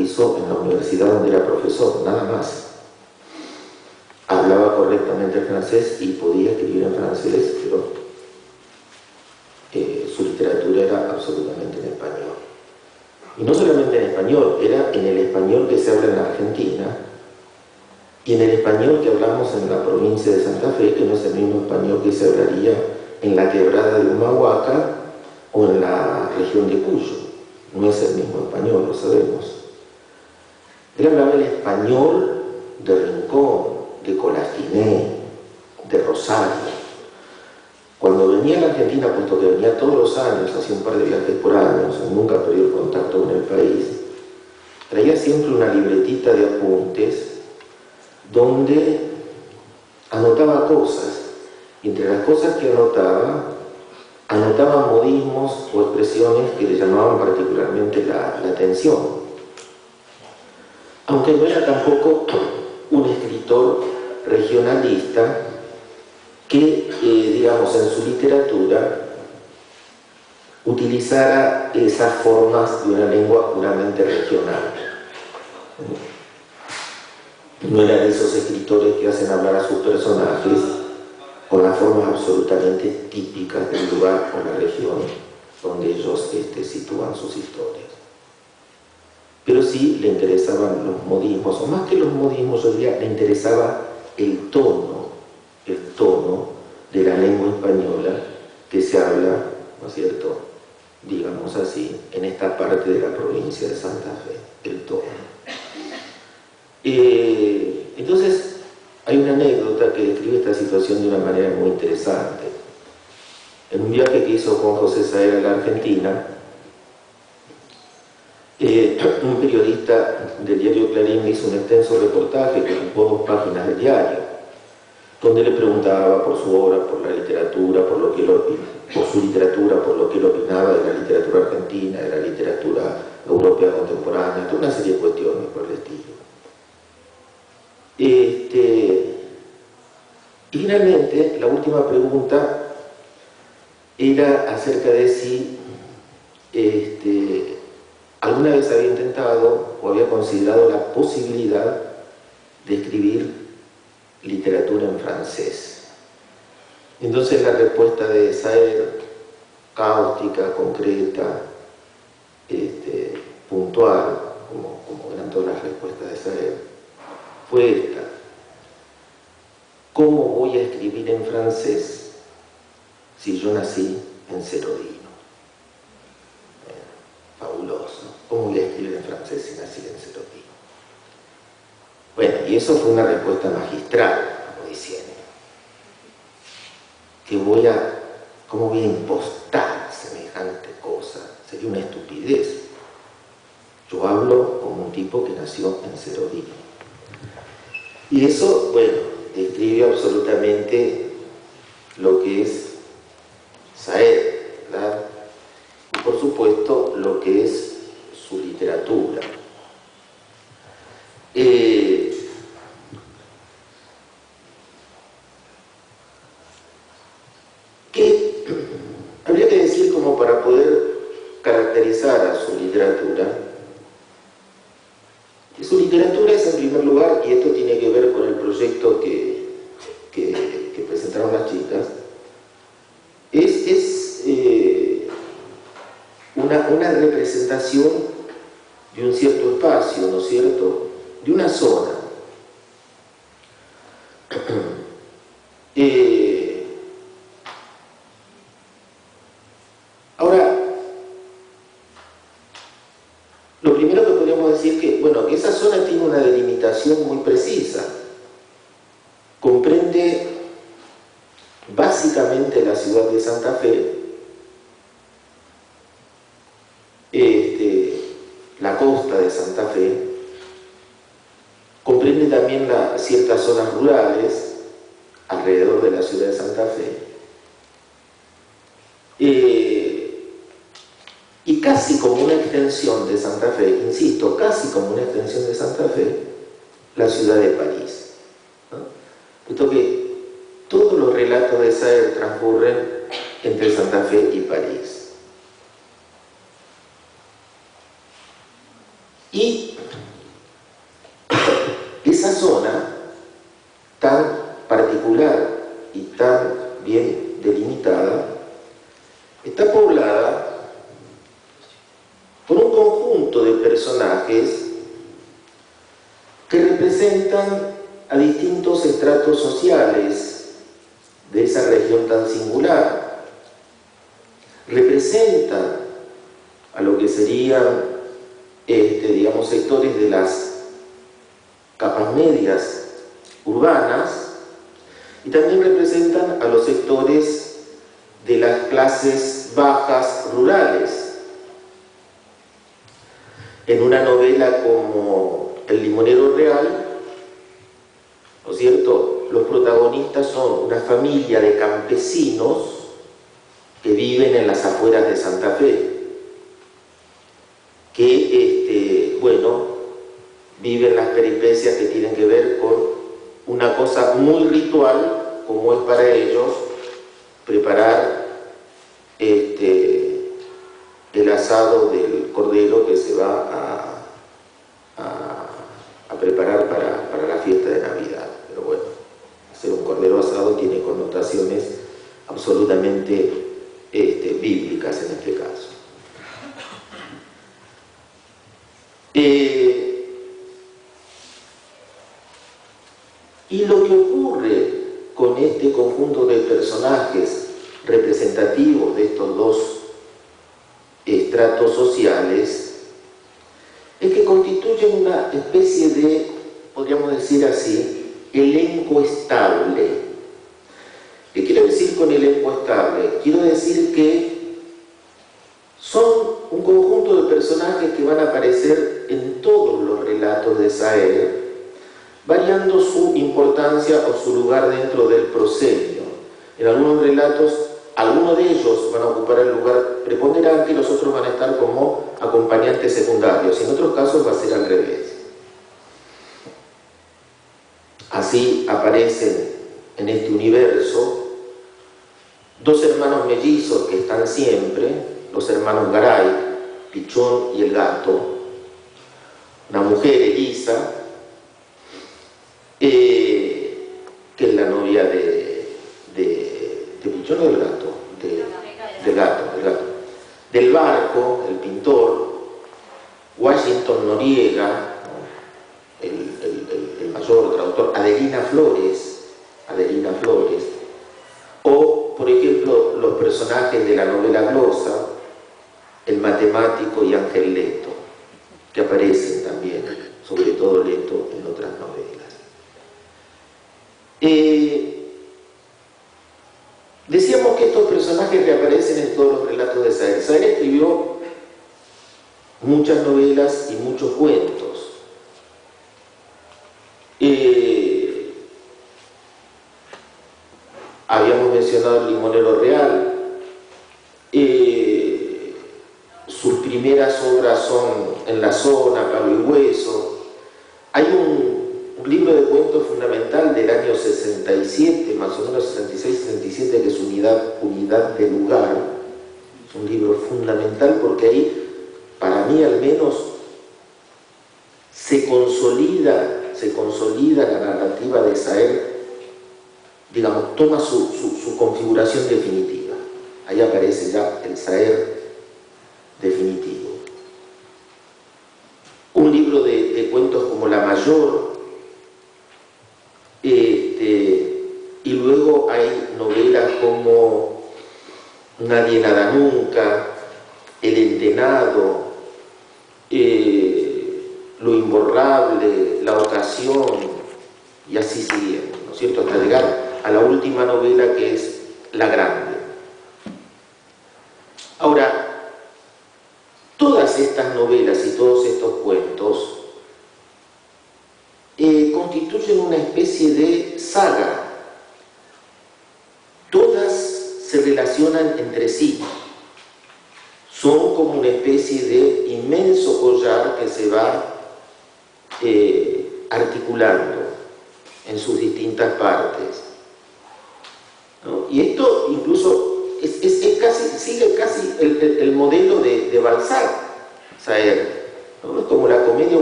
hizo en la universidad donde era profesor, nada más. Hablaba correctamente el francés y podía escribir en francés, pero su literatura era absolutamente en español. Y no solamente en español, era en el español que se habla en la Argentina y en el español que hablamos en la provincia de Santa Fe, que no es el mismo español que se hablaría en la quebrada de Humahuaca o en la región de Cuyo. No es el mismo español, lo sabemos. Él hablaba el español de Rincón, de Colastiné, de Rosario. Cuando venía a la Argentina, puesto que venía todos los años, hacía un par de viajes por año, nunca perdió el contacto con el país, traía siempre una libretita de apuntes donde anotaba cosas. Y entre las cosas que anotaba modismos o expresiones que le llamaban particularmente la atención. Aunque no era tampoco un escritor regionalista que, digamos, en su literatura utilizara esas formas de una lengua puramente regional. No era de esos escritores que hacen hablar a sus personajes con las formas absolutamente típicas del lugar o la región donde ellos sitúan sus historias. Pero sí le interesaban los modismos, o más que los modismos, yo diría, le interesaba el tono de la lengua española que se habla, ¿no es cierto?, digamos así, en esta parte de la provincia de Santa Fe, el tono. Entonces, hay una anécdota que describe esta situación de una manera muy interesante. En un viaje que hizo Juan José Saer a la Argentina, un periodista del diario Clarín le hizo un extenso reportaje que ocupó 2 páginas del diario, donde le preguntaba por su obra, por la literatura, por su literatura, por lo que él opinaba de la literatura argentina, de la literatura europea contemporánea, toda una serie de cuestiones por el estilo. Y finalmente, la última pregunta era acerca de si alguna vez había intentado o había considerado la posibilidad de escribir literatura en francés. Entonces la respuesta de Saer, cáustica, concreta, puntual, como eran todas las respuestas de Saer, fue esta: ¿cómo voy a escribir en francés si yo nací en Serodino? Fabuloso. ¿Cómo voy a escribir en francés si nací en Serodino? Bueno, y eso fue una respuesta magistral, como diciendo, ¿cómo voy a impostar semejante cosa? Sería una estupidez. Yo hablo como un tipo que nació en Serodino. Y eso, bueno, describe absolutamente lo que es Saer, ¿verdad? Y por supuesto lo que es su literatura. ¿Qué habría que decir como para poder caracterizar a su literatura? Que su literatura es, en primer lugar, y esto tiene que ver con el proyecto que presentaron las chicas, es una representación de un cierto espacio, ¿no es cierto?, de una zona. Ahora, lo primero que podríamos decir que, bueno, que esa zona tiene una delimitación muy precisa. Comprende básicamente la ciudad de Santa Fe, la costa de Santa Fe, comprende también ciertas zonas rurales alrededor de la ciudad de Santa Fe, y casi como una extensión de Santa Fe, insisto, casi como una extensión de Santa Fe, la ciudad de París, ¿no? Puesto que todos los relatos de Saer transcurren entre Santa Fe y París. Y Y esa zona tan particular y tan bien delimitada está poblada por un conjunto de personajes que representan a distintos estratos sociales de esa región tan singular. Representan a lo que serían, digamos, sectores de las capas medias urbanas, y también representan a los sectores de las clases bajas rurales. En una novela como El limonero real, ¿no es cierto?, los protagonistas son una familia de campesinos que viven en las afueras de Santa Fe, que, viven las peripecias que tienen que ver con una cosa muy ritual, como es para ellos preparar el asado del cordero que se va a preparar para la fiesta de Navidad. Pero bueno, hacer un cordero asado tiene connotaciones absolutamente bíblicas en este caso. Y lo que ocurre con este conjunto de personajes representativos de estos dos estratos sociales es que constituyen una especie de, podríamos decir así, elenco estable. ¿Qué quiero decir con elenco estable? Quiero decir que son un conjunto de personajes que van a aparecer en todos los relatos de Saer, variando su importancia o su lugar dentro del proscenio. En algunos relatos, algunos de ellos van a ocupar el lugar preponderante y los otros van a estar como acompañantes secundarios. En otros casos va a ser al revés. Así aparecen en este universo dos hermanos mellizos que están siempre, los hermanos Garay, Pichón y el gato, una mujer, Elisa, que es la novia de Pichón o del gato, del gato, del Barco, el pintor, Washington Noriega, el mayor traductor, Adelina Flores, o por ejemplo los personajes de la novela glosa, el matemático y Ángel Leto, que aparecen también, sobre todo Leto, en otras novelas. Decíamos que estos personajes reaparecen en todos los relatos de Saer. Saer escribió muchas novelas y muchos cuentos. Habíamos mencionado El limonero real. Sus primeras obras son En la zona, Palo y hueso. Hay un libro de cuentos fundamental del año 67, más o menos 66-67, que es Unidad de lugar. Es un libro fundamental porque ahí, para mí al menos, se consolida la narrativa de Saer, digamos, toma su configuración definitiva. Ahí aparece ya el Saer definitivo. Un libro de cuentos como La Mayor, y luego hay novelas como Nadie nada nunca, El entenado, Lo imborrable, La ocasión, y así siguiendo, ¿no es cierto?, hasta llegar a la última novela, que es La Grande. Ahora, todas estas novelas y todos estos cuentos constituyen una especie de saga. Todas se relacionan entre sí. Son como una especie de inmenso collar que se va articulando en sus distintas partes, ¿no? Y esto incluso sigue casi el modelo de Balzac, Saer, ¿no? Es como la comedia